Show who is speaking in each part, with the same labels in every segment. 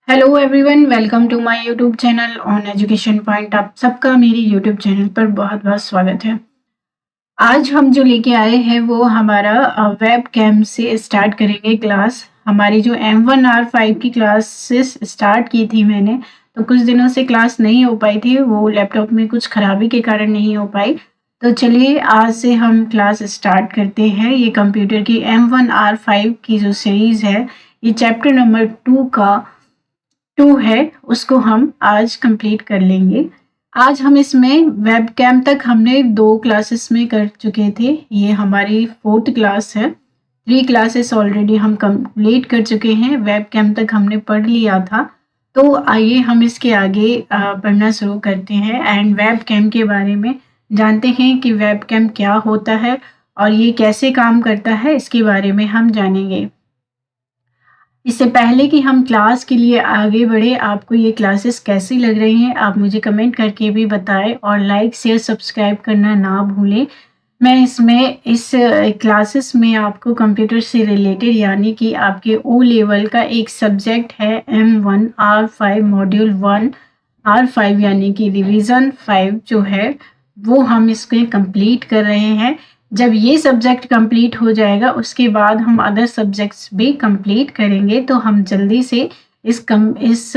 Speaker 1: Hello everyone, welcome to my YouTube channel on education point. आप सबका मेरी YouTube channel पर बहुत बहुत स्वागत है। आज हम जो लेके आए हैं वो हमारा वेब कैम से स्टार्ट करेंगे क्लास। हमारी जो M1R5 की क्लासेस स्टार्ट की थी मैंने, तो कुछ दिनों से क्लास नहीं हो पाई थी, वो लैपटॉप में कुछ खराबी के कारण नहीं हो पाई। तो चलिए आज से हम क्लास स्टार्ट करते हैं। ये कंप्यूटर की M1R5 की जो सीरीज़ है, ये चैप्टर नंबर 2 है, उसको हम आज कंप्लीट कर लेंगे। आज हम इसमें वेब कैम तक हमने 2 क्लासेस में कर चुके थे। ये हमारी 4th क्लास है। 3 क्लासेस ऑलरेडी हम कंप्लीट कर चुके हैं। वेब कैम तक हमने पढ़ लिया था। तो आइए हम इसके आगे पढ़ना शुरू करते हैं एंड वेब कैम के बारे में जानते हैं कि वेब कैम क्या होता है और ये कैसे काम करता है, इसके बारे में हम जानेंगे। इससे पहले कि हम क्लास के लिए आगे बढ़े, आपको ये क्लासेस कैसी लग रही हैं आप मुझे कमेंट करके भी बताएं और लाइक शेयर सब्सक्राइब करना ना भूलें। मैं इस क्लासेस में आपको कंप्यूटर से रिलेटेड यानी कि आपके ओ लेवल का एक सब्जेक्ट है M1R5 मॉड्यूल 1 R5 यानी कि रिवीजन 5 जो है वो हम इसके कंप्लीट कर रहे हैं। जब ये सब्जेक्ट कंप्लीट हो जाएगा उसके बाद हम अदर सब्जेक्ट्स भी कंप्लीट करेंगे। तो हम जल्दी से इस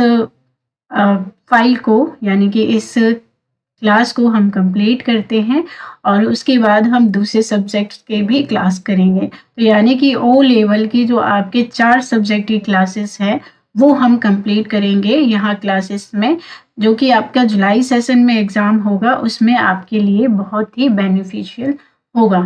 Speaker 1: फाइल को यानी कि इस क्लास को हम कंप्लीट करते हैं और उसके बाद हम दूसरे सब्जेक्ट्स के भी क्लास करेंगे। तो यानी कि ओ लेवल की जो आपके 4 सब्जेक्ट की क्लासेस है वो हम कंप्लीट करेंगे यहाँ क्लासेस में, जो कि आपका जुलाई सेशन में एग्ज़ाम होगा, उसमें आपके लिए बहुत ही बेनिफिशियल होगा।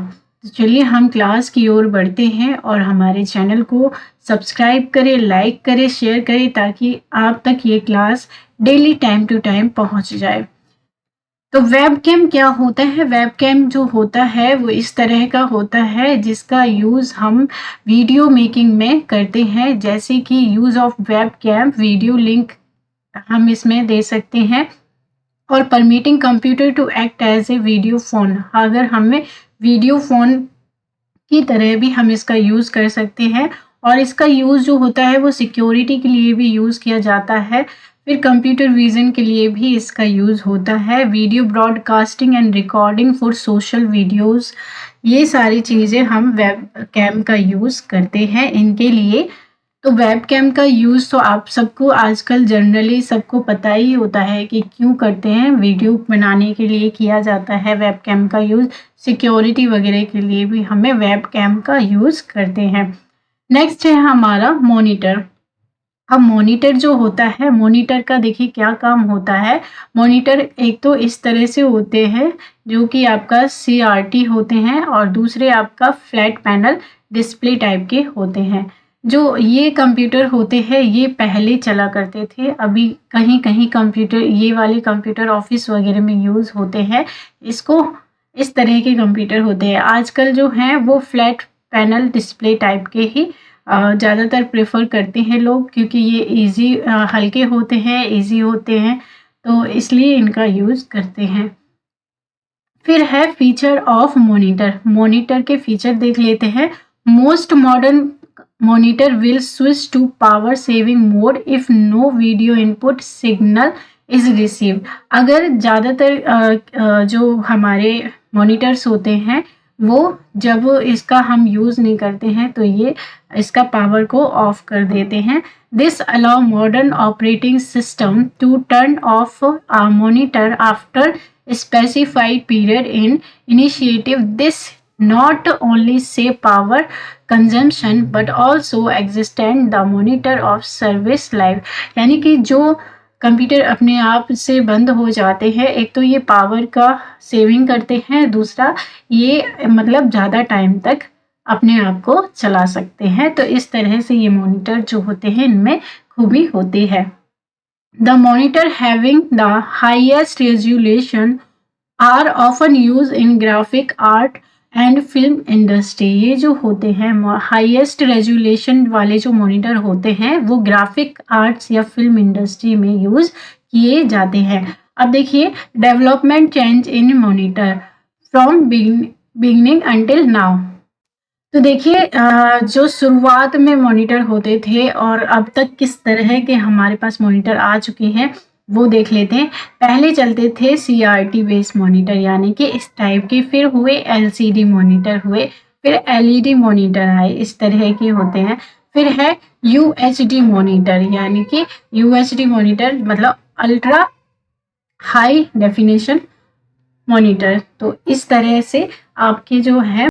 Speaker 1: तो चलिए हम क्लास की ओर बढ़ते हैं और हमारे चैनल को सब्सक्राइब करें, लाइक करें, शेयर करें ताकि आप तक ये class daily time to time पहुंच जाए। तो वेब कैम क्या होता है? वेब कैम जो होता है वो इस तरह का होता है जिसका यूज़ हम वीडियो मेकिंग में करते हैं। जैसे कि use of webcam, video link हम इसमें दे सकते हैं और permitting computer to act as a video phone. अगर हमें वीडियो फ़ोन की तरह भी हम इसका यूज़ कर सकते हैं और इसका यूज़ जो होता है वो सिक्योरिटी के लिए भी यूज़ किया जाता है। फिर कंप्यूटर विज़न के लिए भी इसका यूज़ होता है। Video broadcasting and recording for social videos, ये सारी चीज़ें हम वेब कैम का यूज़ करते हैं इनके लिए। तो वेब कैम का यूज़ तो आप सबको आजकल जनरली सबको पता ही होता है कि क्यों करते हैं। वीडियो बनाने के लिए किया जाता है वेब कैम का यूज़, सिक्योरिटी वगैरह के लिए भी हमें वेब कैम का यूज़ करते हैं। नेक्स्ट है हमारा मॉनिटर। अब मॉनिटर जो होता है, मॉनिटर का देखिए क्या काम होता है। मॉनिटर एक तो इस तरह से होते हैं जो कि आपका CRT होते हैं और दूसरे आपका फ्लैट पैनल डिस्प्ले टाइप के होते हैं। जो ये कंप्यूटर होते हैं ये पहले चला करते थे, अभी कहीं कहीं कंप्यूटर, ये वाले कंप्यूटर ऑफिस वगैरह में यूज़ होते हैं। इसको इस तरह के कंप्यूटर होते हैं। आजकल जो हैं वो फ्लैट पैनल डिस्प्ले टाइप के ही ज़्यादातर प्रेफर करते हैं लोग, क्योंकि ये इजी, हल्के होते हैं, इजी होते हैं, तो इसलिए इनका यूज़ करते हैं। फिर है फीचर ऑफ मॉनिटर। मॉनिटर के फीचर देख लेते हैं। Most modern monitor will switch to power saving mode if no video input signal is received. अगर ज़्यादातर जो हमारे मॉनिटर्स होते हैं वो जब इसका हम यूज़ नहीं करते हैं तो ये इसका पावर को ऑफ कर देते हैं। This allow modern operating system to turn off a monitor after specified period in initiative. This not only save power consumption but also extend the monitor of service life। यानी कि जो computer अपने आप से बंद हो जाते हैं, एक तो ये पावर का सेविंग करते हैं, दूसरा ये मतलब ज़्यादा टाइम तक अपने आप को चला सकते हैं। तो इस तरह से ये मॉनिटर जो होते हैं इनमें खूबी होती है। The monitor having the highest resolution are often used in graphic art and film industry। ये जो होते हैं हाईएस्ट रेजोल्यूशन वाले जो मॉनिटर होते हैं वो ग्राफिक आर्ट्स या फिल्म इंडस्ट्री में यूज़ किए जाते हैं। अब देखिए development change in monitor from beginning until now. तो देखिए जो शुरुआत में मॉनिटर होते थे और अब तक किस तरह के हमारे पास मॉनिटर आ चुके हैं वो देख लेते हैं। पहले चलते थे CRT बेस्ड मॉनिटर, यानी कि इस टाइप के, फिर हुए LCD मॉनिटर हुए, फिर LED मॉनिटर आए, इस तरह के होते हैं। फिर है UHD मॉनिटर, यानी कि UHD मॉनिटर मतलब अल्ट्रा हाई डेफिनेशन मॉनिटर। तो इस तरह से आपके जो है,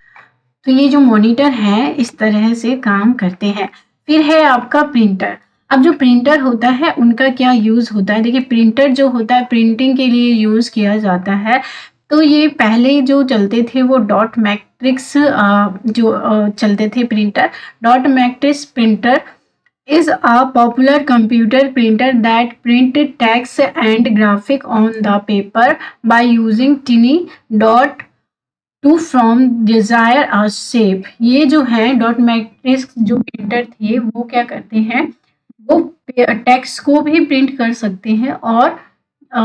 Speaker 1: तो ये जो मॉनिटर है इस तरह से काम करते हैं। फिर है आपका प्रिंटर। अब जो प्रिंटर होता है उनका क्या यूज़ होता है, देखिए प्रिंटर जो होता है प्रिंटिंग के लिए यूज़ किया जाता है। तो ये पहले जो चलते थे वो डॉट मैट्रिक्स जो चलते थे printer. Dot matrix printer is a popular computer printer that print text and graphic on the paper by using tiny dot to from desire a shape. ये जो है डॉट मैट्रिक्स जो प्रिंटर थे वो क्या करते हैं, वो टेक्स्ट को भी प्रिंट कर सकते हैं और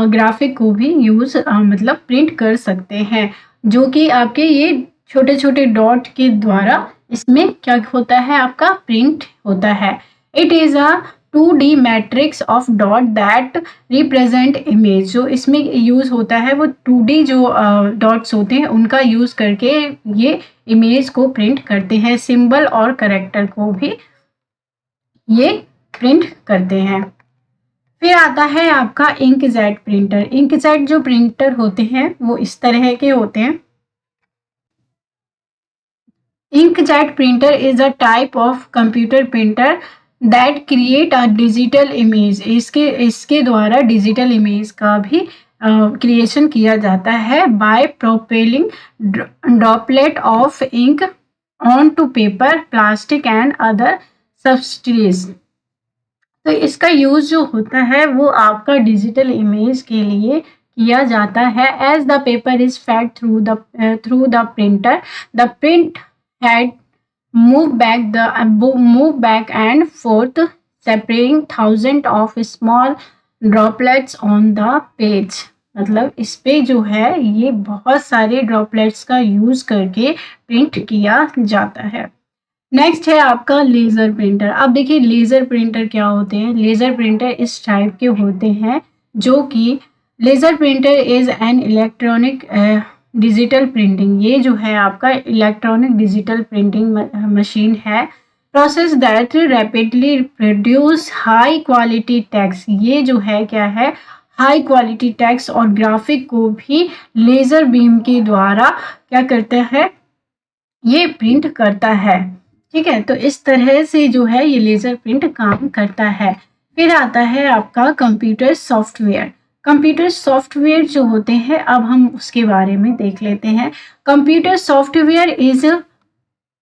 Speaker 1: ग्राफिक को भी यूज मतलब प्रिंट कर सकते हैं, जो कि आपके ये छोटे छोटे डॉट के द्वारा इसमें क्या होता है, आपका प्रिंट होता है। It is a 2D matrix of dot that represent image. जो इसमें यूज होता है वो 2D जो डॉट्स होते हैं उनका यूज करके ये इमेज को प्रिंट करते हैं, सिंबल और कैरेक्टर को भी ये प्रिंट करते हैं। फिर आता है आपका इंकजेट प्रिंटर। इंकजेट जो प्रिंटर होते हैं वो इस तरह के होते हैं। Inkjet printer is a type of computer printer that create a digital image. इसके द्वारा डिजिटल इमेज का भी क्रिएशन किया जाता है by propelling droplet of ink on to paper, plastic and other substance. तो इसका यूज जो होता है वो आपका डिजिटल इमेज के लिए किया जाता है। As the paper is fed through the printer, the print head move back and forth, separating thousands of small droplets on the page। मतलब इस पे जो है ये बहुत सारे ड्रॉपलेट्स का यूज करके प्रिंट किया जाता है। नेक्स्ट है आपका लेजर प्रिंटर। अब देखिए लेजर प्रिंटर क्या होते हैं। लेजर प्रिंटर इस टाइप के होते हैं जो कि laser printer is an electronic digital printing. ये जो है आपका इलेक्ट्रॉनिक डिजिटल प्रिंटिंग मशीन है। Process that rapidly produce high quality text. ये जो है क्या है, हाई क्वालिटी टेक्स्ट और ग्राफिक को भी लेजर बीम के द्वारा क्या करता है, ये प्रिंट करता है। ठीक है, तो इस तरह से जो है ये लेजर प्रिंट काम करता है। फिर आता है आपका कंप्यूटर सॉफ्टवेयर। कंप्यूटर सॉफ्टवेयर जो होते हैं अब हम उसके बारे में देख लेते हैं। Computer software is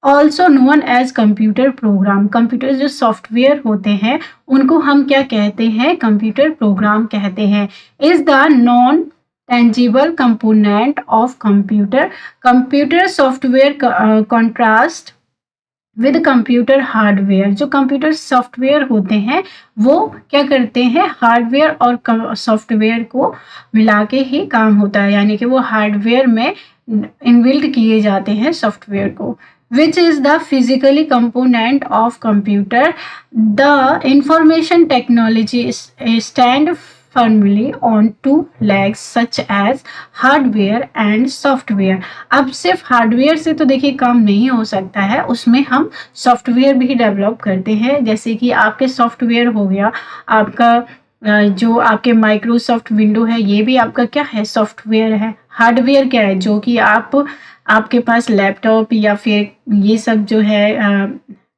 Speaker 1: also known as computer program. Computer जो सॉफ्टवेयर होते हैं उनको हम क्या कहते हैं, कंप्यूटर प्रोग्राम कहते हैं। Is the non tangible component of computer. Computer software contrast with computer hardware. जो कंप्यूटर सॉफ्टवेयर होते हैं वो क्या करते हैं, हार्डवेयर और सॉफ्टवेयर को मिला के ही काम होता है, यानी कि वो हार्डवेयर में इनबिल्ट किए जाते हैं सॉफ्टवेयर को। which is the physically component of computer. The information technology stand firmly on two legs such as hardware and software. अब सिर्फ हार्डवेयर से तो देखिए काम नहीं हो सकता है, उसमें हम सॉफ्टवेयर भी डेवलप करते हैं। जैसे कि आपके सॉफ्टवेयर हो गया आपका जो आपके माइक्रोसॉफ्ट विंडो है, ये भी आपका क्या है, सॉफ्टवेयर है। हार्डवेयर क्या है, जो कि आपके पास लैपटॉप या फिर ये सब जो है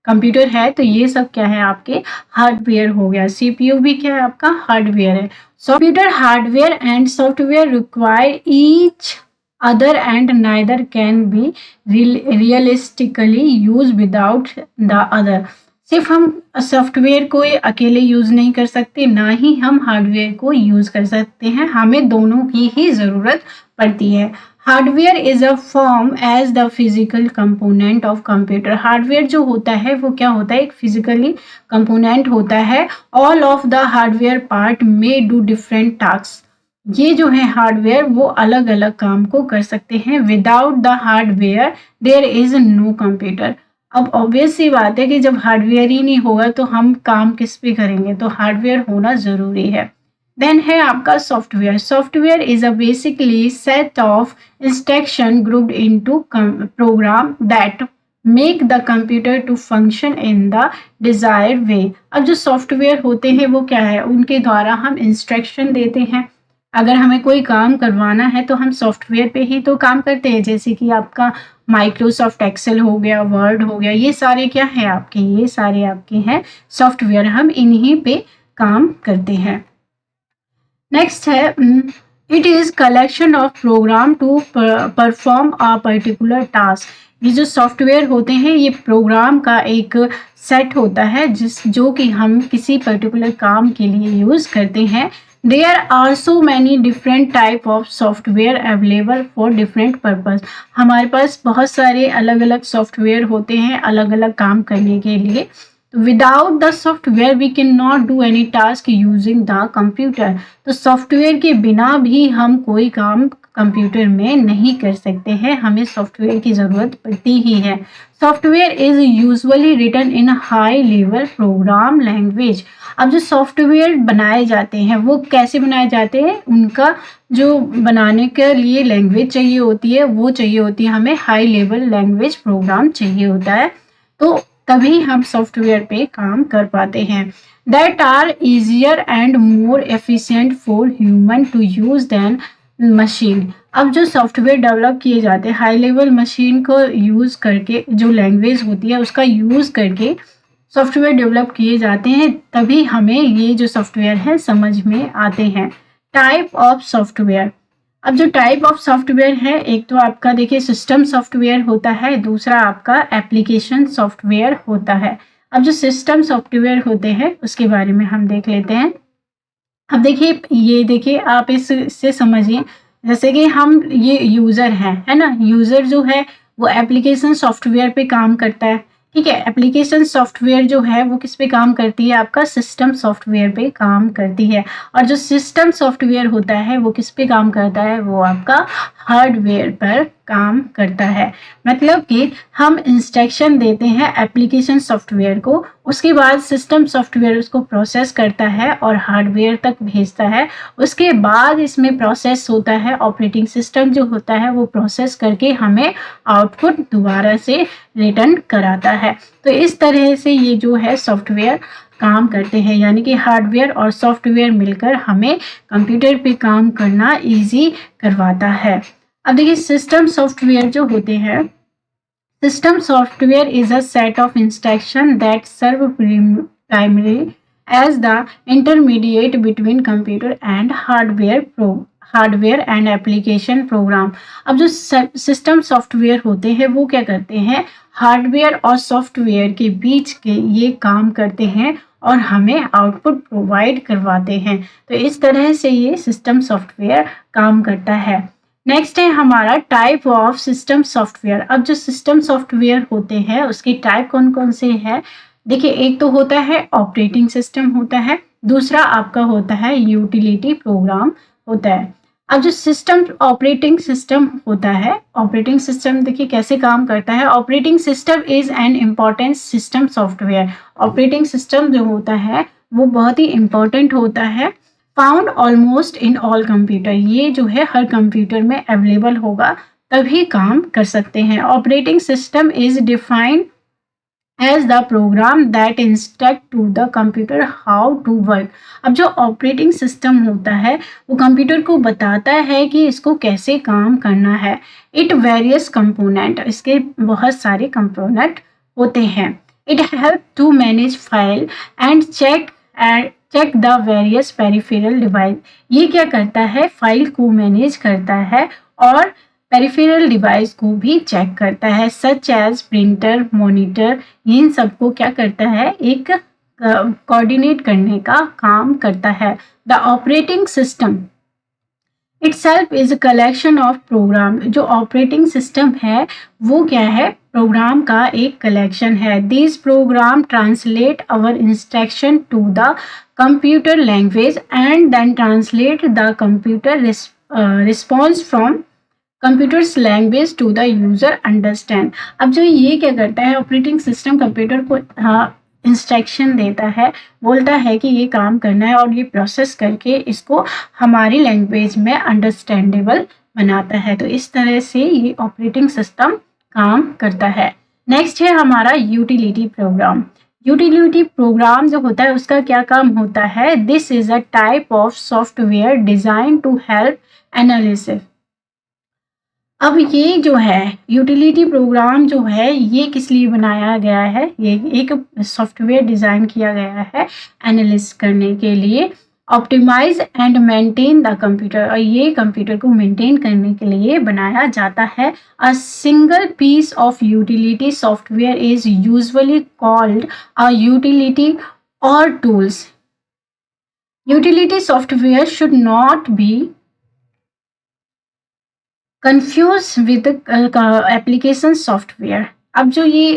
Speaker 1: कंप्यूटर है, तो ये सब क्या है, आपके हार्डवेयर हो गया। CPU भी क्या है, आपका हार्डवेयर है। Computer hardware and software require each other and neither can be realistically used without the other। सिर्फ हम सॉफ्टवेयर को अकेले यूज नहीं कर सकते, ना ही हम हार्डवेयर को यूज कर सकते हैं, हमें दोनों की ही जरूरत पड़ती है। Hardware is a form as the physical component of computer. Hardware जो होता है वो क्या होता है, एक फिजिकली कंपोनेंट होता है। All of the hardware part may do different task. ये जो है हार्डवेयर वो अलग अलग काम को कर सकते हैं। Without the hardware there is no computer. अब ऑब्वियस सी बात है कि जब हार्डवेयर ही नहीं होगा तो हम काम किस पे करेंगे, तो हार्डवेयर होना ज़रूरी है। देन है आपका software. Software is a basically set of instruction grouped into program that make the computer to function in the desired way. अब जो सॉफ्टवेयर होते हैं वो क्या है, उनके द्वारा हम इंस्ट्रक्शन देते हैं। अगर हमें कोई काम करवाना है तो हम सॉफ्टवेयर पे ही तो काम करते हैं, जैसे कि आपका माइक्रोसॉफ्ट एक्सेल हो गया, वर्ड हो गया, ये सारे क्या है आपके, ये सारे आपके हैं सॉफ्टवेयर, हम इन्हीं पे काम करते हैं। नेक्स्ट है it is collection of program to perform a particular task. ये जो सॉफ्टवेयर होते हैं ये प्रोग्राम का एक सेट होता है जो कि हम किसी पर्टिकुलर काम के लिए यूज करते हैं। There are so many different type of software available for different purpose. हमारे पास बहुत सारे अलग अलग सॉफ्टवेयर होते हैं अलग अलग काम करने के लिए। Without the software we can not do any task using the computer. तो सॉफ्टवेयर के बिना भी हम कोई काम कंप्यूटर में नहीं कर सकते हैं, हमें सॉफ्टवेयर की ज़रूरत पड़ती ही है। Software is usually written in high level program language. अब जो सॉफ्टवेयर बनाए जाते हैं वो कैसे बनाए जाते हैं, उनका जो बनाने के लिए लैंग्वेज चाहिए होती है वो चाहिए होती है हमें हाई लेवल लैंग्वेज प्रोग्राम चाहिए होता है, तो तभी हम सॉफ्टवेयर पे काम कर पाते हैं। That are easier and more efficient for human to use than machine. अब जो सॉफ्टवेयर डेवलप किए जाते हैं हाई लेवल मशीन को यूज़ करके, जो लैंग्वेज होती है उसका यूज़ करके सॉफ्टवेयर डेवलप किए जाते हैं, तभी हमें ये जो सॉफ्टवेयर है समझ में आते हैं। Type of software. अब जो टाइप ऑफ सॉफ्टवेयर है, एक तो आपका देखिए सिस्टम सॉफ्टवेयर होता है, दूसरा आपका एप्लीकेशन सॉफ्टवेयर होता है। अब जो सिस्टम सॉफ्टवेयर होते हैं उसके बारे में हम देख लेते हैं। अब देखिए ये देखिए आप इससे समझिए, जैसे कि हम ये यूज़र हैं, है ना, यूज़र जो है वो एप्लीकेशन सॉफ्टवेयर पे काम करता है, ठीक है। एप्लीकेशन सॉफ्टवेयर जो है वो किस पे काम करती है, आपका सिस्टम सॉफ्टवेयर पे काम करती है। और जो सिस्टम सॉफ्टवेयर होता है वो किस पे काम करता है, वो आपका हार्डवेयर पर काम करता है। मतलब कि हम इंस्ट्रक्शन देते हैं एप्लीकेशन सॉफ्टवेयर को, उसके बाद सिस्टम सॉफ्टवेयर उसको प्रोसेस करता है और हार्डवेयर तक भेजता है। उसके बाद इसमें प्रोसेस होता है, ऑपरेटिंग सिस्टम जो होता है वो प्रोसेस करके हमें आउटपुट दोबारा से रिटर्न कराता है। तो इस तरह से ये जो है सॉफ्टवेयर काम करते हैं, यानी कि हार्डवेयर और सॉफ्टवेयर मिलकर हमें कंप्यूटर पे काम करना इजी करवाता है। अब देखिए सिस्टम सॉफ्टवेयर जो होते हैं, system software is a set of instruction that serve primary as the intermediate between computer and hardware and application program. अब जो सिस्टम सॉफ्टवेयर होते हैं वो क्या करते हैं, हार्डवेयर और सॉफ्टवेयर के बीच के ये काम करते हैं और हमें आउटपुट प्रोवाइड करवाते हैं। तो इस तरह से ये सिस्टम सॉफ्टवेयर काम करता है। नेक्स्ट है हमारा टाइप ऑफ सिस्टम सॉफ्टवेयर। अब जो सिस्टम सॉफ्टवेयर होते हैं उसके टाइप कौन कौन से हैं, देखिए एक तो होता है ऑपरेटिंग सिस्टम होता है, दूसरा आपका होता है यूटिलिटी प्रोग्राम होता है। अब जो सिस्टम ऑपरेटिंग सिस्टम होता है, ऑपरेटिंग सिस्टम देखिए कैसे काम करता है। Operating system is an important system software. Operating system जो होता है वो बहुत ही इम्पोर्टेंट होता है, found almost in all computer. ये जो है हर कंप्यूटर में अवेलेबल होगा तभी काम कर सकते हैं। Operating system is defined as the program that instruct to the computer how to work. अब जो ऑपरेटिंग सिस्टम होता है वो कंप्यूटर को बताता है कि इसको कैसे काम करना है। इट वेरियस कंपोनेंट, इसके बहुत सारे कंपोनेंट होते हैं। It help to manage file and check the various peripheral device. ये क्या करता है, फाइल को मैनेज करता है और पेरिफेरल डिवाइस को भी चेक करता है, सच एज प्रिंटर, मॉनिटर, इन सबको क्या करता है, एक कोऑर्डिनेट करने का काम करता है। The operating system itself is a collection of program. जो ऑपरेटिंग सिस्टम है वो क्या है, प्रोग्राम का एक कलेक्शन है। This program translate our instruction to the computer language and then translate the computer response from computer's language to the user understand. अब जो ये क्या करता है, ऑपरेटिंग सिस्टम कंप्यूटर को इंस्ट्रक्शन देता है, बोलता है कि ये काम करना है और ये प्रोसेस करके इसको हमारी लैंग्वेज में अंडरस्टैंडेबल बनाता है। तो इस तरह से ये ऑपरेटिंग सिस्टम काम करता है। नेक्स्ट है हमारा यूटिलिटी प्रोग्राम। यूटिलिटी प्रोग्राम जो होता है उसका क्या काम होता है, this is a type of software design to help analysis. अब ये जो है यूटिलिटी प्रोग्राम जो है ये किस लिए बनाया गया है, ये एक सॉफ्टवेयर डिज़ाइन किया गया है एनालिसिस करने के लिए, optimise and maintain the computer, और ये कंप्यूटर को मेंटेन करने के लिए बनाया जाता है। A single piece of utility software is usually called a utility और tools. Utility software should not be confuse with application software. अब जो ये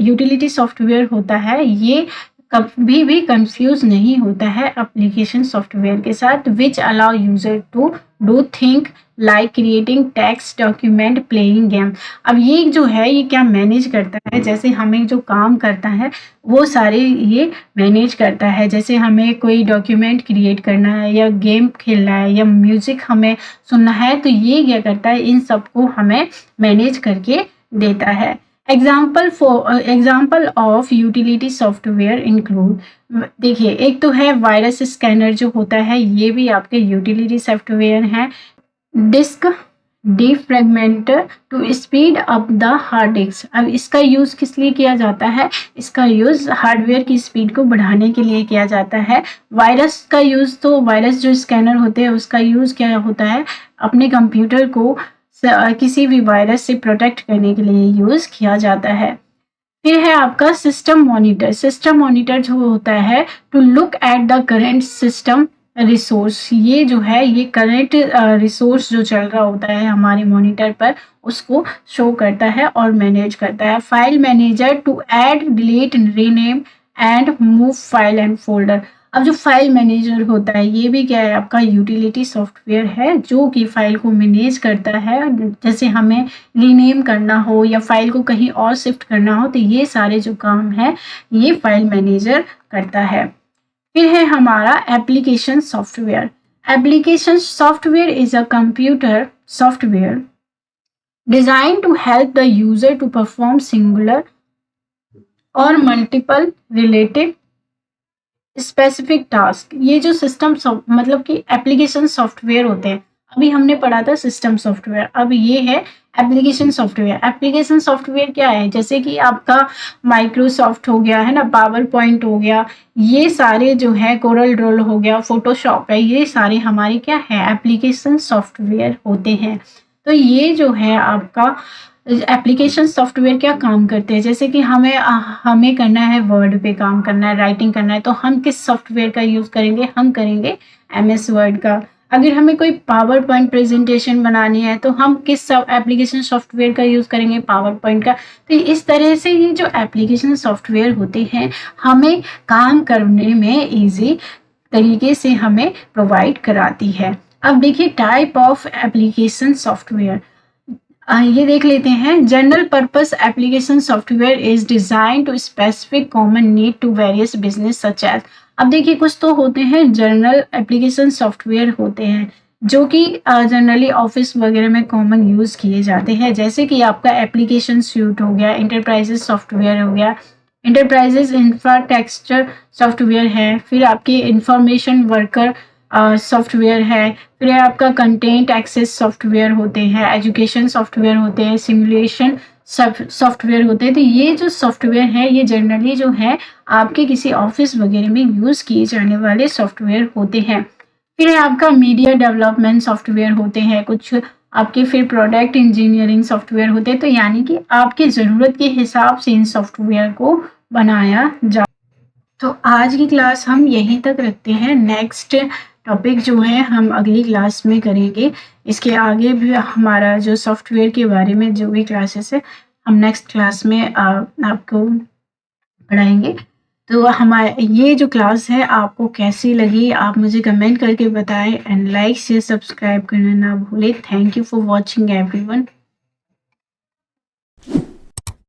Speaker 1: यूटिलिटी सॉफ्टवेयर होता है ये कभी भी कंफ्यूज नहीं होता है एप्लीकेशन सॉफ्टवेयर के साथ, which allow user to do think like creating text document playing game. अब ये जो है ये क्या मैनेज करता है, जैसे हमें जो काम करता है वो सारे ये मैनेज करता है। जैसे हमें कोई डॉक्यूमेंट क्रिएट करना है या गेम खेलना है या म्यूजिक हमें सुनना है, तो ये क्या करता है, इन सबको हमें मैनेज करके देता है। Example of utility software include, देखिए एक तो है वायरस स्कैनर जो होता है, ये भी आपके यूटिलिटी सॉफ्टवेयर है। Disk defragmenter to speed up the hard disk. अब इसका यूज़ किस लिए किया जाता है, इसका यूज़ हार्डवेयर की स्पीड को बढ़ाने के लिए किया जाता है। वायरस का यूज़, तो वायरस जो स्कैनर होते हैं उसका यूज़ क्या होता है, अपने कंप्यूटर को किसी भी वायरस से प्रोटेक्ट करने के लिए यूज़ किया जाता है। फिर है आपका सिस्टम मॉनिटर। सिस्टम मॉनिटर जो होता है to look at the current system resource, ये जो है ये करंट रिसोर्स जो चल रहा होता है हमारे मॉनिटर पर उसको शो करता है और मैनेज करता है। File manager to add delete rename and move file and folder. अब जो फाइल मैनेजर होता है ये भी क्या है, आपका यूटिलिटी सॉफ्टवेयर है जो कि फाइल को मैनेज करता है। जैसे हमें रीनेम करना हो या फाइल को कहीं और शिफ्ट करना हो, तो ये सारे जो काम है ये फाइल मैनेजर करता है। फिर है हमारा application software. Application software is a computer software design to help the user to perform singular और मल्टीपल रिलेटेड स्पेसिफिक टास्क। ये जो सिस्टम मतलब कि एप्लीकेशन सॉफ्टवेयर होते हैं, अभी हमने पढ़ा था सिस्टम सॉफ्टवेयर, अब ये है एप्लीकेशन सॉफ्टवेयर। एप्लीकेशन सॉफ्टवेयर क्या है, जैसे कि आपका माइक्रोसॉफ्ट हो गया है ना, पावर पॉइंट हो गया, ये सारे जो है कोरल ड्रॉ हो गया, फोटोशॉप है, ये सारे हमारे क्या है एप्लीकेशन सॉफ्टवेयर होते हैं। तो ये जो है आपका एप्लीकेशन सॉफ्टवेयर क्या काम करते हैं, जैसे कि हमें करना है वर्ड पे काम करना है, राइटिंग करना है, तो हम किस सॉफ्टवेयर का यूज़ करेंगे, हम करेंगे MS वर्ड का। अगर हमें कोई पावर पॉइंट प्रेजेंटेशन बनानी है तो हम किस एप्लीकेशन सॉफ्टवेयर का यूज़ करेंगे, पावर पॉइंट का। तो इस तरह से ये जो एप्लीकेशन सॉफ्टवेयर होते हैं हमें काम करने में ईजी तरीके से हमें प्रोवाइड कराती है। अब देखिए टाइप ऑफ एप्लीकेशन सॉफ्टवेयर, ये देख लेते हैं। General purpose application software is design to specific common need to various business such as. अब देखिए कुछ तो होते हैं जनरल एप्लीकेशन सॉफ्टवेयर होते हैं जो कि जनरली ऑफिस वगैरह में कॉमन यूज़ किए जाते हैं, जैसे कि आपका एप्लीकेशन सूट हो गया, इंटरप्राइजेस सॉफ्टवेयर हो गया, इंटरप्राइजेस इंफ्रास्ट्रक्चर सॉफ्टवेयर है, फिर आपके इंफॉर्मेशन वर्कर सॉफ्टवेयर है, फिर आपका कंटेंट एक्सेस सॉफ्टवेयर होते हैं, एजुकेशन सॉफ्टवेयर होते हैं, सिमुलेशन सॉफ्टवेयर होते हैं। तो ये जो सॉफ्टवेयर है ये जनरली जो है आपके किसी ऑफिस वगैरह में यूज़ किए जाने वाले सॉफ्टवेयर होते हैं। फिर है आपका मीडिया डेवलपमेंट सॉफ्टवेयर होते हैं, कुछ आपके फिर प्रोडक्ट इंजीनियरिंग सॉफ्टवेयर होते हैं। तो यानी कि आपकी ज़रूरत के हिसाब से इन सॉफ्टवेयर को बनाया जा। तो आज की क्लास हम यहीं तक रखते हैं, नेक्स्ट टॉपिक जो है हम अगली क्लास में करेंगे। इसके आगे भी हमारा जो सॉफ्टवेयर के बारे में जो भी क्लासेस है हम नेक्स्ट क्लास में आपको पढ़ाएंगे। तो हमारे ये जो क्लास है आपको कैसी लगी आप मुझे कमेंट करके बताएं एंड लाइक शेयर सब्सक्राइब करना ना भूलें। Thank you for watching everyone.